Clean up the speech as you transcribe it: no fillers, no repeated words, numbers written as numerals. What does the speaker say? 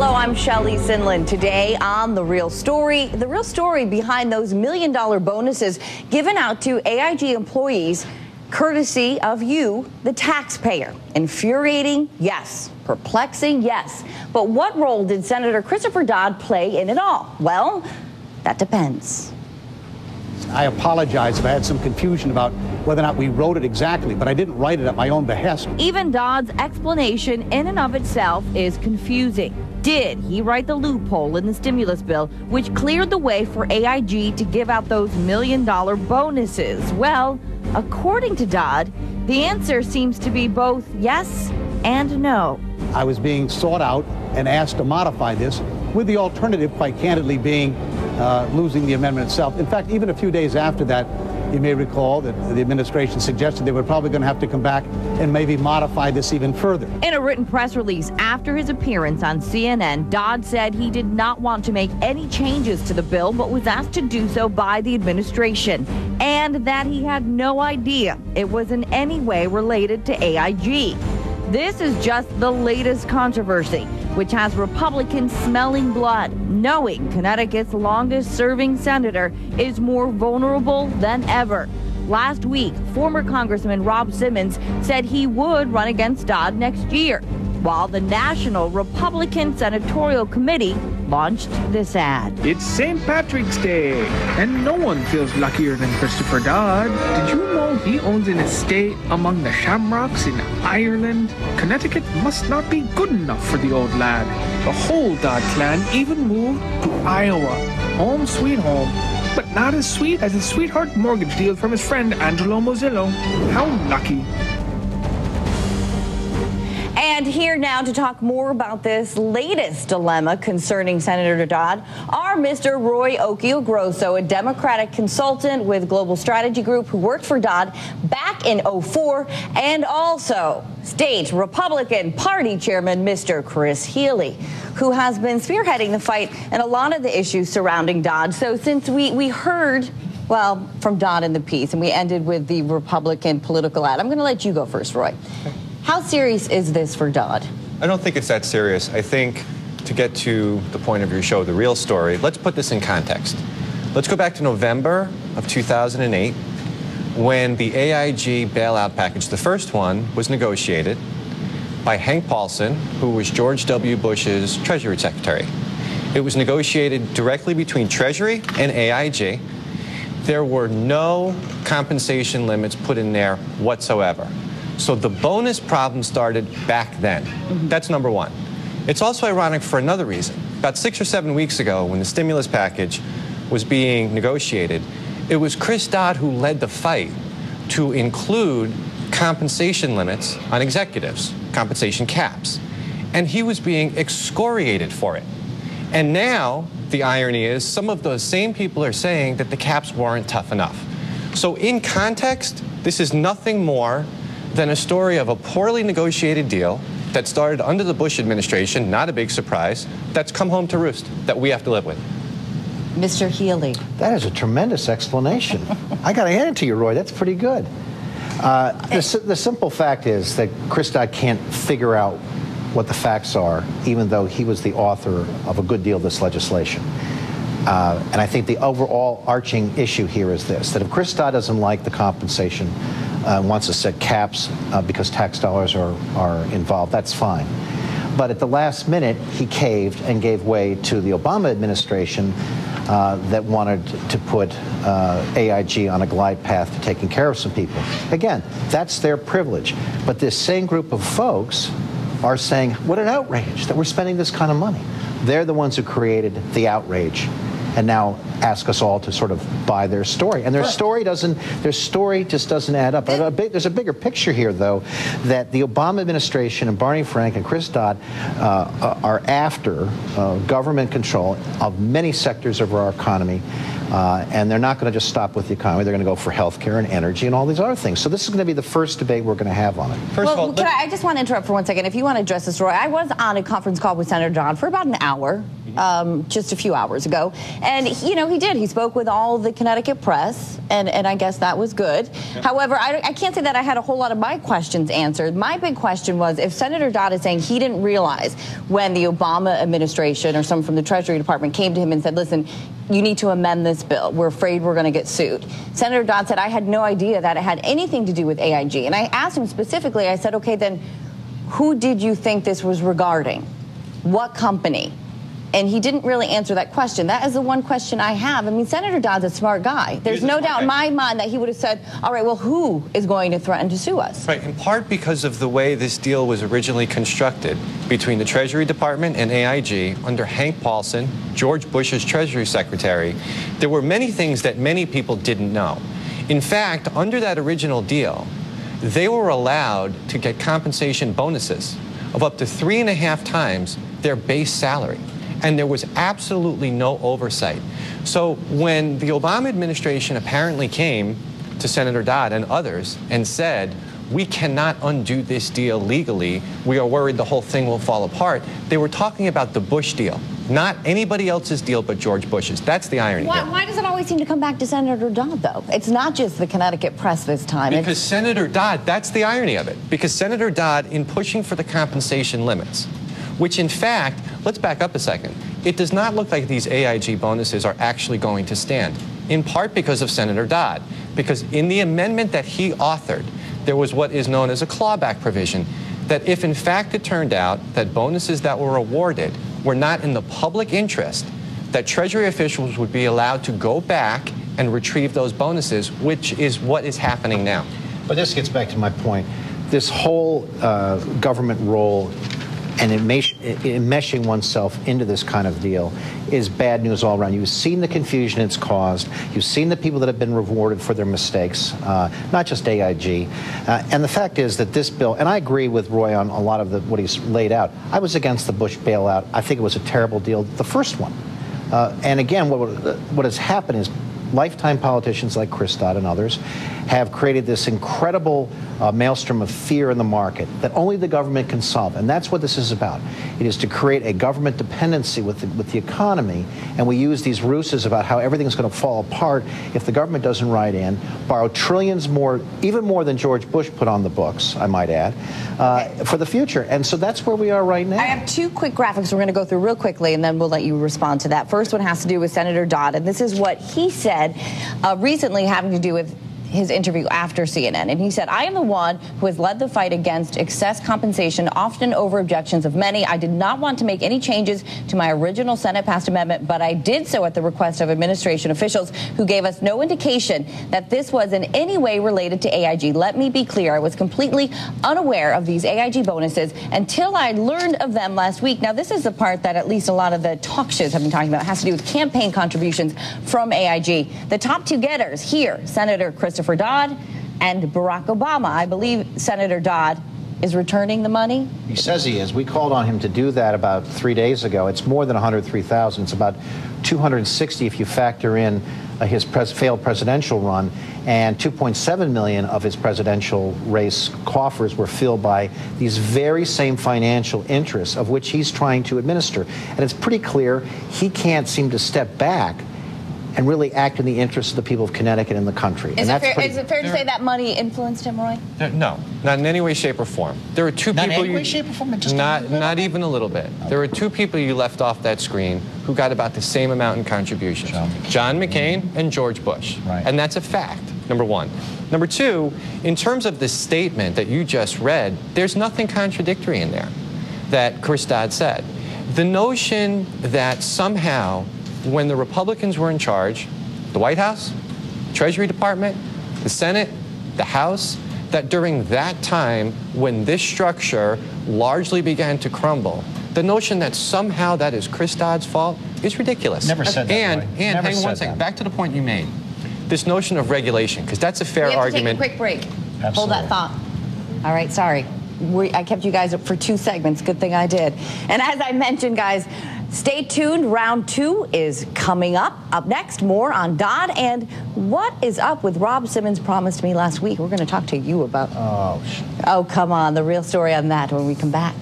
Hello, I'm Shelley Sinlin. Today on The Real Story behind those million-dollar bonuses given out to AIG employees, courtesy of you, the taxpayer. Infuriating, yes. Perplexing, yes. But what role did Senator Christopher Dodd play in it all? Well, that depends. I apologize if I had some confusion about whether or not we wrote it exactly, but I didn't write it at my own behest. Even Dodd's explanation in and of itself is confusing. Did he write the loophole in the stimulus bill which cleared the way for AIG to give out those million-dollar bonuses? Well, according to Dodd, the answer seems to be both yes and no. I was being sought out and asked to modify this, with the alternative, quite candidly, being losing the amendment itself. In fact, even a few days after that, you may recall that the administration suggested they were probably going to have to come back and maybe modify this even further. In a written press release after his appearance on CNN, Dodd said he did not want to make any changes to the bill, but was asked to do so by the administration, and that he had no idea it was in any way related to AIG. This is just the latest controversy, which has Republicans smelling blood, knowing Connecticut's longest-serving senator is more vulnerable than ever. Last week, former Congressman Rob Simmons said he would run against Dodd next year, while the National Republican Senatorial Committee launched this ad. It's St. Patrick's Day, and no one feels luckier than Christopher Dodd. Did you know he owns an estate among the Shamrocks in Ireland? Connecticut must not be good enough for the old lad. The whole Dodd clan even moved to Iowa. Home sweet home. But not as sweet as a sweetheart mortgage deal from his friend Angelo Mozillo. How lucky. And here now to talk more about this latest dilemma concerning Senator Dodd are Mr. Roy Occhiogrosso, a Democratic consultant with Global Strategy Group who worked for Dodd back in 2004, and also State Republican Party Chairman Mr. Chris Healy, who has been spearheading the fight and a lot of the issues surrounding Dodd. So since we heard, well, from Dodd in the piece, and we ended with the Republican political ad, I'm going to let you go first, Roy. How serious is this for Dodd? I don't think it's that serious. I think to get to the point of your show, the real story, let's put this in context. Let's go back to November of 2008 when the AIG bailout package, the first one, was negotiated by Hank Paulson, who was George W. Bush's Treasury Secretary. It was negotiated directly between Treasury and AIG. There were no compensation limits put in there whatsoever. So the bonus problem started back then. That's number one. It's also ironic for another reason. About 6 or 7 weeks ago, when the stimulus package was being negotiated, it was Chris Dodd who led the fight to include compensation limits on executives, compensation caps. And he was being excoriated for it. And now, the irony is, some of those same people are saying that the caps weren't tough enough. So in context, this is nothing more than a story of a poorly negotiated deal that started under the Bush administration, not a big surprise, that's come home to roost, that we have to live with. Mr. Healy. That is a tremendous explanation. I got to hand it to you, Roy. That's pretty good. The simple fact is that Chris Dodd can't figure out what the facts are, even though he was the author of a good deal of this legislation. And I think the overall arching issue here is this, that if Chris Dodd doesn't like the compensation, wants to set caps because tax dollars are involved, that's fine. But at the last minute, he caved and gave way to the Obama administration that wanted to put AIG on a glide path to taking care of some people. Again, that's their privilege. But this same group of folks are saying, what an outrage that we're spending this kind of money. They're the ones who created the outrage and now ask us all to sort of buy their story. And their story just doesn't add up. There's a bigger picture here, though, that the Obama administration and Barney Frank and Chris Dodd are after government control of many sectors of our economy And they're not going to just stop with the economy. They're going to go for health care and energy and all these other things. So this is going to be the first debate we're going to have on it. First of all, I just want to interrupt for 1 second. If you want to address this, Roy, I was on a conference call with Senator Dodd for about an hour, just a few hours ago. And, he spoke with all the Connecticut press, and I guess that was good. Yeah. However, I can't say that I had a whole lot of my questions answered. My big question was, if Senator Dodd is saying he didn't realize when the Obama administration or someone from the Treasury Department came to him and said, listen, you need to amend this bill. We're afraid we're going to get sued. Senator Dodd said, I had no idea that it had anything to do with AIG. And I asked him specifically, I said, okay, then who did you think this was regarding? What company? And he didn't really answer that question. That is the one question I have. I mean, Senator Dodd's a smart guy. There's no doubt in my mind that he would have said, all right, well, who is going to threaten to sue us? Right, in part because of the way this deal was originally constructed between the Treasury Department and AIG under Hank Paulson, George Bush's Treasury Secretary. There were many things that many people didn't know. In fact, under that original deal, they were allowed to get compensation bonuses of up to 3.5 times their base salary. And there was absolutely no oversight. So when the Obama administration apparently came to Senator Dodd and others and said, we cannot undo this deal legally, we are worried the whole thing will fall apart, they were talking about the Bush deal, not anybody else's deal but George Bush's. That's the irony. Why does it always seem to come back to Senator Dodd, though? It's not just the Connecticut press this time. Because Senator Dodd, that's the irony of it. Because Senator Dodd, in pushing for the compensation limits, which in fact, let's back up a second. It does not look like these AIG bonuses are actually going to stand, in part because of Senator Dodd. Because in the amendment that he authored, there was what is known as a clawback provision, that if in fact it turned out that bonuses that were awarded were not in the public interest, that Treasury officials would be allowed to go back and retrieve those bonuses, which is what is happening now. But this gets back to my point. This whole government role and enmeshing oneself into this kind of deal is bad news all around. You've seen the confusion it's caused. You've seen the people that have been rewarded for their mistakes, not just AIG. And the fact is that this bill, and I agree with Roy on a lot of what he's laid out. I was against the Bush bailout. I think it was a terrible deal, the first one. And again, what has happened is lifetime politicians like Chris Dodd and others have created this incredible maelstrom of fear in the market that only the government can solve. And that's what this is about. It is to create a government dependency with the economy. And we use these ruses about how everything's going to fall apart if the government doesn't ride in, borrow trillions more, even more than George Bush put on the books, I might add, for the future. And so that's where we are right now. I have two quick graphics we're going to go through real quickly, and then we'll let you respond to that. First one has to do with Senator Dodd, and this is what he said recently having to do with his interview after CNN. And he said, I am the one who has led the fight against excess compensation, often over objections of many. I did not want to make any changes to my original Senate-passed amendment, but I did so at the request of administration officials who gave us no indication that this was in any way related to AIG. Let me be clear. I was completely unaware of these AIG bonuses until I learned of them last week. Now, this is the part that at least a lot of the talk shows have been talking about. It has to do with campaign contributions from AIG. The top two getters here, Senator Christopher Dodd and Barack Obama. I believe Senator Dodd is returning the money. He says he is. We called on him to do that about 3 days ago. It's more than 103,000. It's about 260 if you factor in his failed presidential run, and 2.7 million of his presidential race coffers were filled by these very same financial interests of which he's trying to administer. And it's pretty clear he can't seem to step back and really act in the interest of the people of Connecticut and the country. Is it fair to say that money influenced him, Roy? No, not in any way, shape, or form. There are two people. Not in any way, shape, or form? Not even a little bit. Okay. There were two people you left off that screen who got about the same amount in contributions. John McCain and George Bush. Right. And that's a fact, number one. Number two, in terms of the statement that you just read, there's nothing contradictory in there that Chris Dodd said. The notion that somehow, when the Republicans were in charge, the White House, Treasury Department, the Senate, the House, that during that time when this structure largely began to crumble, the notion that somehow that is Chris Dodd's fault is ridiculous. Never said that. And hang on one second, back to the point you made. This notion of regulation, because that's a fair argument. We have to take a quick break. Absolutely. Hold that thought. All right, sorry. I kept you guys up for 2 segments. Good thing I did. And as I mentioned, guys, Stay tuned. Round 2 is coming up. Up next, more on Dodd and what is up with Rob Simmons promised me last week. We're going to talk to you about. Oh, oh, come on. The real story on that when we come back.